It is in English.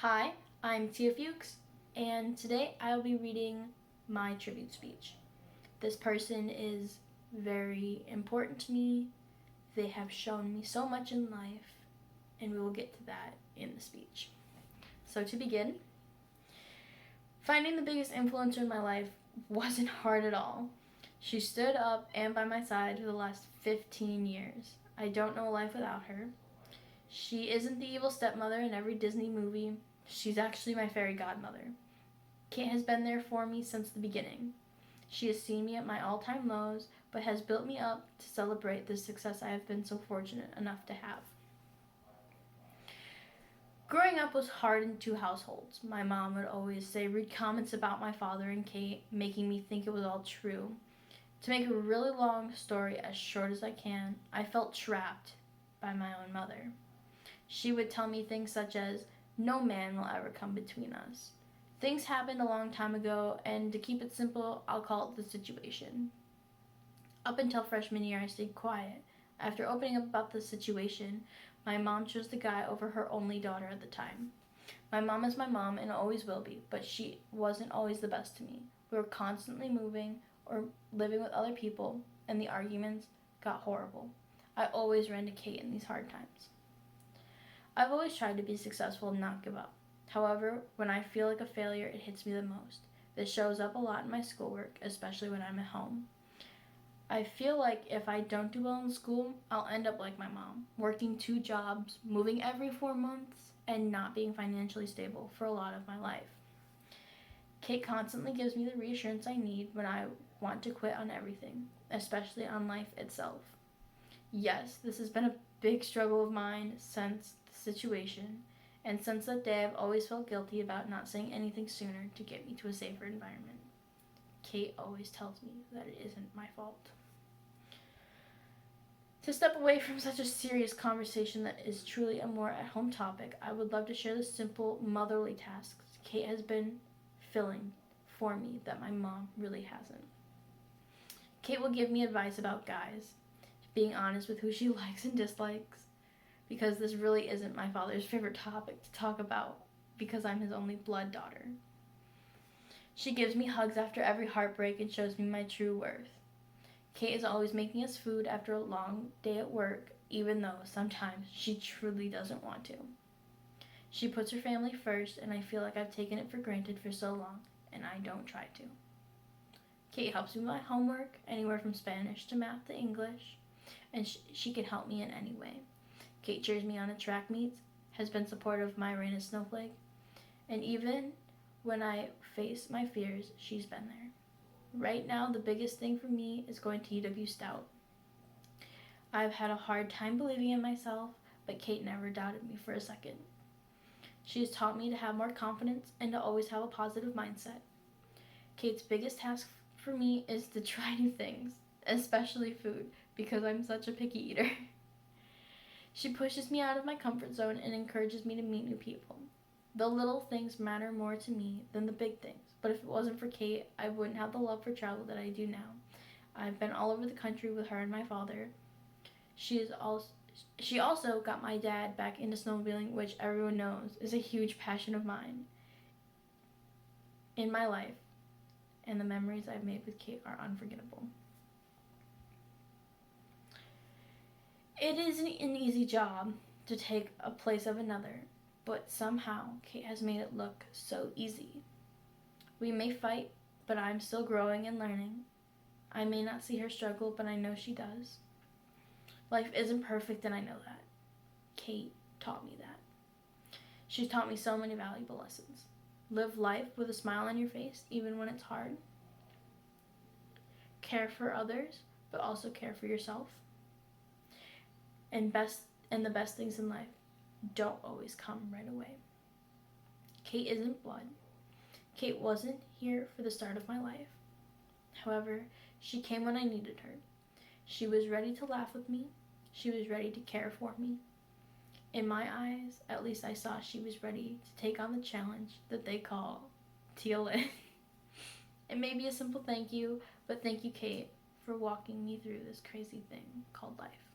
Hi, I'm Tia Fuchs, and today I'll be reading my tribute speech. This person is very important to me. They have shown me so much in life, and we will get to that in the speech. So, to begin, finding the biggest influencer in my life wasn't hard at all. She stood up and by my side for the last 15 years. I don't know life without her. She isn't the evil stepmother in every Disney movie. She's actually my fairy godmother. Kate has been there for me since the beginning. She has seen me at my all-time lows, but has built me up to celebrate the success I have been so fortunate enough to have. Growing up was hard in two households. My mom would always say rude comments about my father and Kate, making me think it was all true. To make a really long story as short as I can, I felt trapped by my own mother. She would tell me things such as, "No man will ever come between us. Things happened a long time ago, and to keep it simple, I'll call it the situation." Up until freshman year, I stayed quiet. After opening up about the situation, my mom chose the guy over her only daughter at the time. My mom is my mom and always will be, but she wasn't always the best to me. We were constantly moving or living with other people, and the arguments got horrible. I always ran to Kate in these hard times. I've always tried to be successful and not give up. However, when I feel like a failure, it hits me the most. This shows up a lot in my schoolwork, especially when I'm at home. I feel like if I don't do well in school, I'll end up like my mom, working 2 jobs, moving every 4 months, and not being financially stable for a lot of my life. Kate constantly gives me the reassurance I need when I want to quit on everything, especially on life itself. Yes, this has been a big struggle of mine since the situation, and since that day I've always felt guilty about not saying anything sooner to get me to a safer environment. Kate always tells me that it isn't my fault. To step away from such a serious conversation that is truly a more at-home topic, I would love to share the simple motherly tasks Kate has been filling for me that my mom really hasn't. Kate will give me advice about guys, being honest with who she likes and dislikes, because this really isn't my father's favorite topic to talk about because I'm his only blood daughter. She gives me hugs after every heartbreak and shows me my true worth. Kate is always making us food after a long day at work, even though sometimes she truly doesn't want to. She puts her family first, and I feel like I've taken it for granted for so long, and I don't try to. Kate helps me with my homework, anywhere from Spanish to math to English, and she can help me in any way. Kate cheers me on at track meets, has been supportive of my Raina Snowflake, and even when I face my fears, she's been there. Right now, the biggest thing for me is going to UW Stout. I've had a hard time believing in myself, but Kate never doubted me for a second. She has taught me to have more confidence and to always have a positive mindset. Kate's biggest task for me is to try new things, especially food, because I'm such a picky eater. She pushes me out of my comfort zone and encourages me to meet new people. The little things matter more to me than the big things, but if it wasn't for Kate, I wouldn't have the love for travel that I do now. I've been all over the country with her and my father. She also got my dad back into snowmobiling, which everyone knows is a huge passion of mine in my life, and the memories I've made with Kate are unforgettable. It isn't an easy job to take a place of another, but somehow Kate has made it look so easy. We may fight, but I'm still growing and learning. I may not see her struggle, but I know she does. Life isn't perfect, and I know that. Kate taught me that. She's taught me so many valuable lessons. Live life with a smile on your face, even when it's hard. Care for others, but also care for yourself. And the best things in life don't always come right away. Kate isn't blood. Kate wasn't here for the start of my life. However, she came when I needed her. She was ready to laugh with me. She was ready to care for me. In my eyes, at least I saw she was ready to take on the challenge that they call TLN. It may be a simple thank you, but thank you, Kate, for walking me through this crazy thing called life.